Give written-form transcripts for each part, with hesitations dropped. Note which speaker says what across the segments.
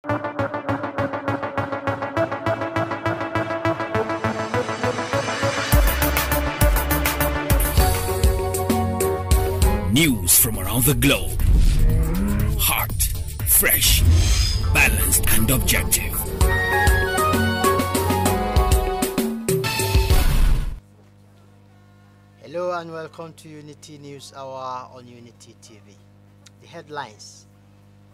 Speaker 1: News from around the globe. Hot, fresh, balanced and objective.
Speaker 2: Hello and welcome to Unity News Hour on Unity TV. The headlines: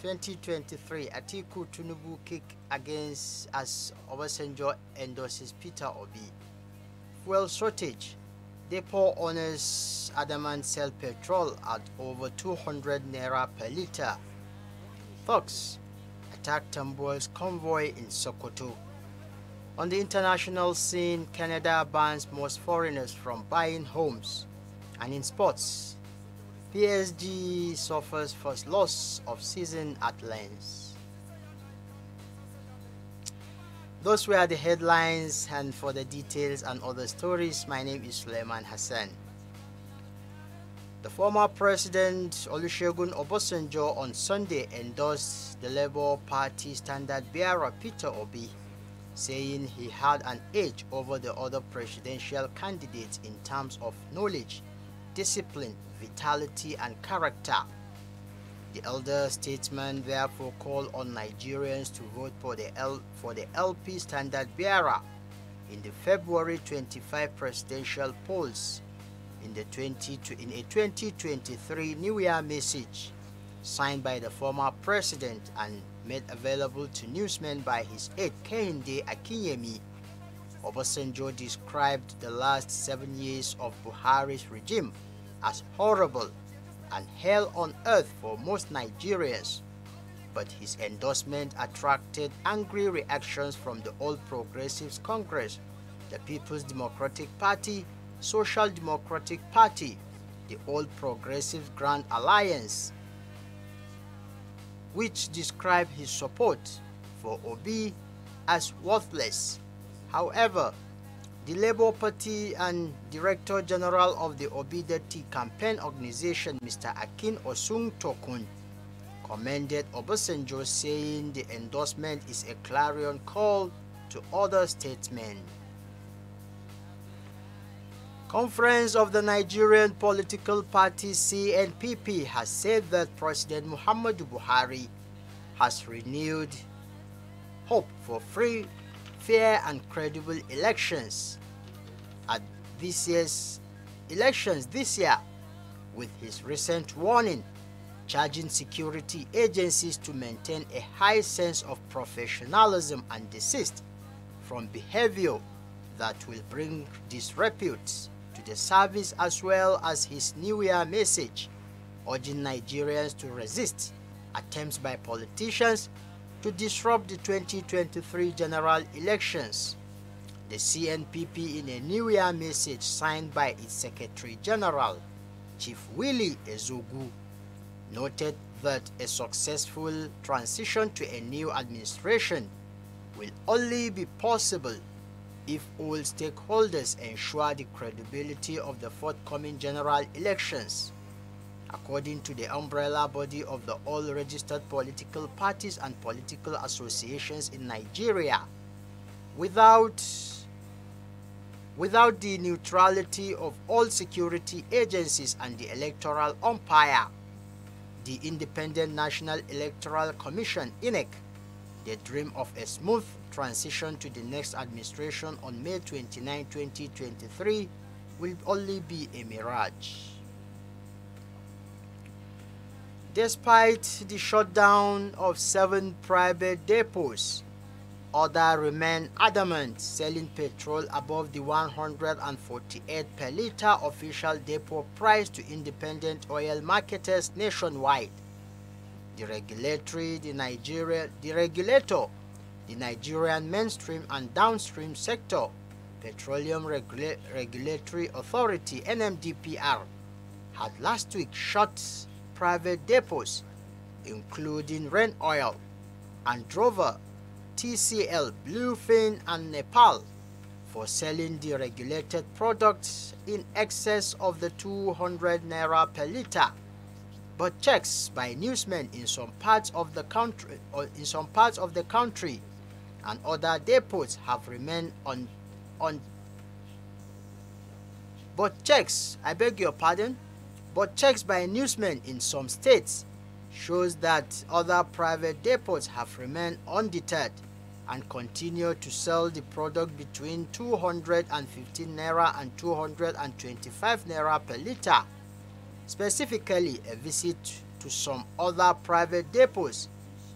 Speaker 2: 2023 Atiku Tinubu kick against as Obasanjo endorses Peter Obi. Fuel shortage: depot owners adamant sell petrol at over 200 naira per litre. Thugs attack Tambuwal's convoy in Sokoto. On the international scene, Canada bans most foreigners from buying homes. And in sports, PSG suffers first loss of season at Lens. Those were the headlines, and for the details and other stories, my name is Suleiman Hassan. The former President Olusegun Obasanjo on Sunday endorsed the Labour Party standard-bearer Peter Obi, saying he had an edge over the other presidential candidates in terms of knowledge, discipline, vitality, and character. The elder statesman therefore called on Nigerians to vote for the LP standard-bearer in the February 25 presidential polls in a 2023 New Year message signed by the former president and made available to newsmen by his aide Kehinde Akinyemi. Obasanjo described the last 7 years of Buhari's regime as horrible and hell on earth for most Nigerians, but his endorsement attracted angry reactions from the All Progressives Congress, the People's Democratic Party, Social Democratic Party, the All Progressives Grand Alliance, which described his support for Obi as worthless. However, the Labour Party and Director General of the Obidati campaign organization, Mr. Akin Osung Tokun, commended Obasanjo, saying the endorsement is a clarion call to other statesmen. Conference of the Nigerian Political Party CNPP has said that President Muhammadu Buhari has renewed hope for free, fair and credible elections at this year's elections this year, with his recent warning charging security agencies to maintain a high sense of professionalism and desist from behavior that will bring disrepute to the service, as well as his New Year message urging Nigerians to resist attempts by politicians to disrupt the 2023 general elections. The CNPP, in a New Year message signed by its Secretary General, Chief Willie Ezogu, noted that a successful transition to a new administration will only be possible if all stakeholders ensure the credibility of the forthcoming general elections. According to the umbrella body of the all registered political parties and political associations in Nigeria, without the neutrality of all security agencies and the electoral umpire, the Independent National Electoral Commission, INEC, the dream of a smooth transition to the next administration on May 29, 2023 will only be a mirage. Despite the shutdown of 7 private depots, others remain adamant, selling petrol above the 148 per litre official depot price to independent oil marketers nationwide. The regulator, the Nigerian mainstream and downstream sector Petroleum Regulatory Authority (NMDPR) had last week shut private depots, including Rain Oil, Androver, TCL, Bluefin, and Nepal, for selling the regulated products in excess of the 200 naira per litre. but checks by newsmen in some parts of the country and other depots have remained but checks by newsmen in some states shows that other private depots have remained undeterred and continue to sell the product between 215 naira and 225 naira per litre. Specifically, a visit to some other private depots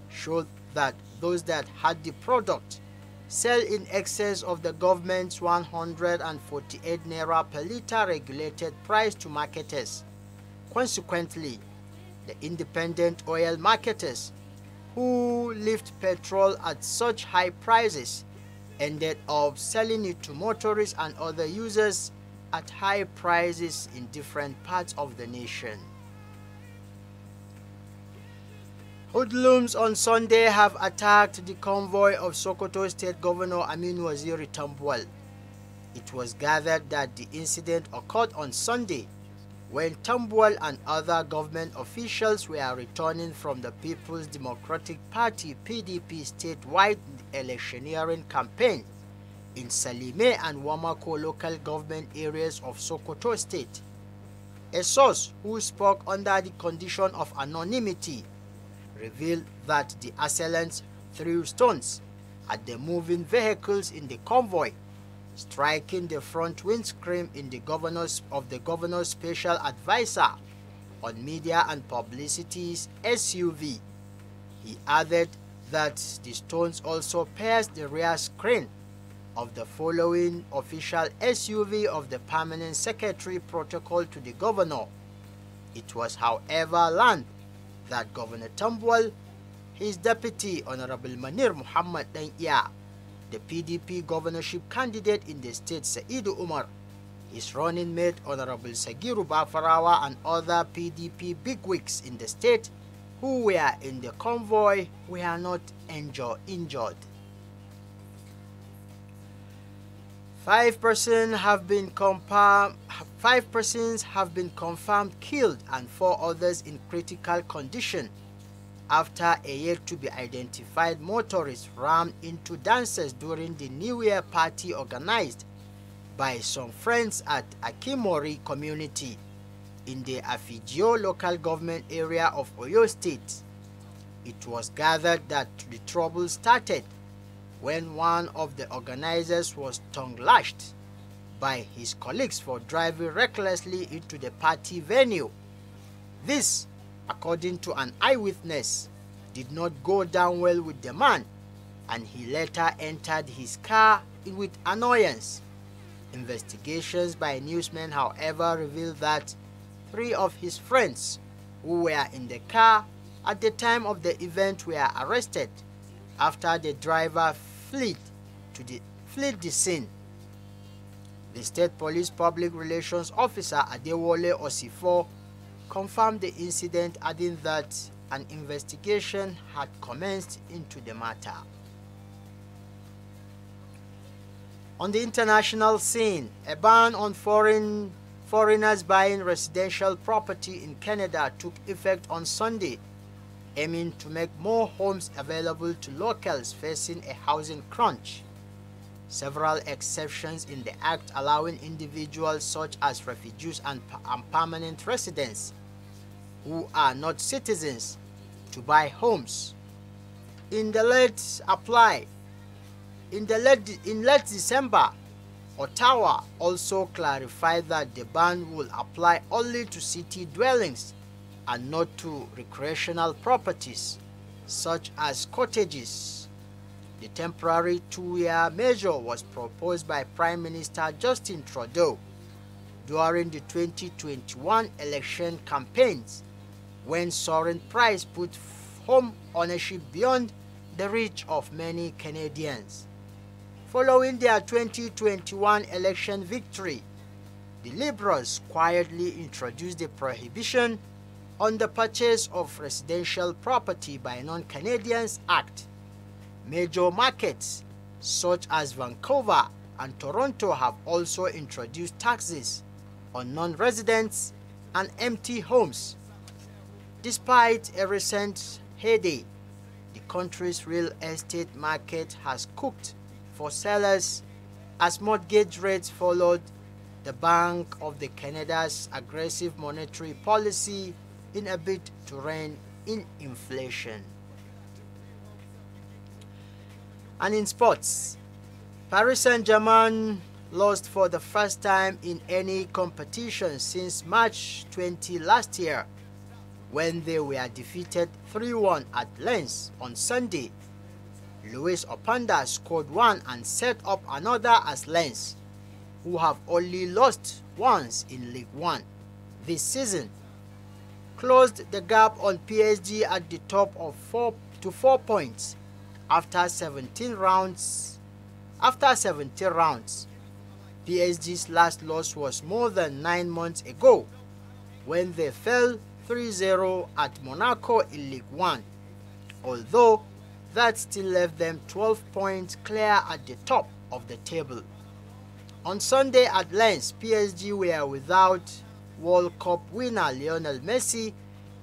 Speaker 2: showed that those that had the product sell in excess of the government's 148 naira per litre regulated price to marketers. Consequently, the independent oil marketers who lift petrol at such high prices ended up selling it to motorists and other users at high prices in different parts of the nation. Hoodlums on Sunday have attacked the convoy of Sokoto State Governor Aminu Waziri Tambuwal. It was gathered that the incident occurred on Sunday when Tambuwal and other government officials were returning from the People's Democratic Party (PDP) statewide electioneering campaign in Salime and Wamako local government areas of Sokoto State. A source who spoke under the condition of anonymity revealed that the assailants threw stones at the moving vehicles in the convoy, striking the front windscreen of the governor's special advisor on media and publicity's SUV. He added that the stones also pierced the rear screen of the following official SUV of the Permanent Secretary Protocol to the governor. It was, however, learned that Governor Tambuwal, his deputy Honorable Manir Muhammad Danya, the PDP governorship candidate in the state Saidu Umar, his running mate Honorable Sagiru Bafarawa and other PDP bigwigs in the state who were in the convoy were not injured. 5 persons have been confirmed killed and 4 others in critical condition after a yet-to-be-identified motorist rammed into dancers during the New Year party organized by some friends at Akimori community in the Afijio local government area of Oyo State. It was gathered that the trouble started when one of the organizers was tongue-lashed by his colleagues for driving recklessly into the party venue. This, according to an eyewitness, did not go down well with the man, and he later entered his car with annoyance. Investigations by newsmen, however, revealed that 3 of his friends who were in the car at the time of the event were arrested after the driver fled the scene. The State Police Public Relations Officer Adewole Osifo confirmed the incident, adding that an investigation had commenced into the matter. On the international scene, a ban on foreigners buying residential property in Canada took effect on Sunday, aiming to make more homes available to locals facing a housing crunch. Several exceptions in the act allowing individuals such as refugees and permanent residents who are not citizens to buy homes. In late December, Ottawa also clarified that the ban will apply only to city dwellings and not to recreational properties such as cottages. The temporary 2-year measure was proposed by Prime Minister Justin Trudeau during the 2021 election campaigns, when soaring price put home ownership beyond the reach of many Canadians. Following their 2021 election victory, the Liberals quietly introduced the prohibition on the purchase of residential property by non-Canadians Act. Major markets such as Vancouver and Toronto have also introduced taxes on non-residents and empty homes. Despite a recent heyday, the country's real estate market has cooked for sellers as mortgage rates followed the Bank of Canada's aggressive monetary policy in a bid to rein in inflation. And in sports, Paris Saint-Germain lost for the first time in any competition since March 20 last year, when they were defeated 3-1 at Lens on Sunday. Louis Openda scored one and set up another as Lens, who have only lost once in League One this season, closed the gap on PSG at the top of 4 points after 17 rounds. PSG's last loss was more than 9 months ago, when they fell 3-0 at Monaco in League One, although that still left them 12 points clear at the top of the table. On Sunday at Lens, PSG were without World Cup winner Lionel Messi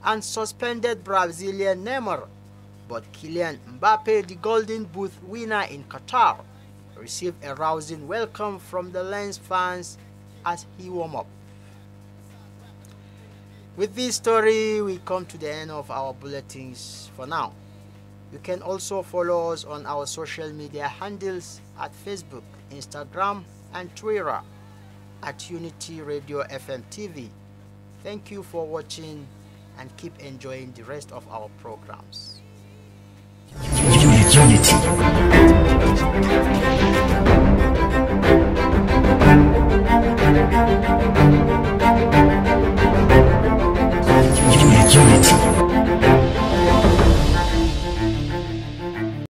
Speaker 2: and suspended Brazilian Neymar, but Kylian Mbappe, the Golden Boot winner in Qatar, received a rousing welcome from the Lens fans as he warmed up. With this story, we come to the end of our bulletins for now. You can also follow us on our social media handles at Facebook, Instagram, and Twitter at Unity Radio FM TV. Thank you for watching and keep enjoying the rest of our programs.
Speaker 1: Unity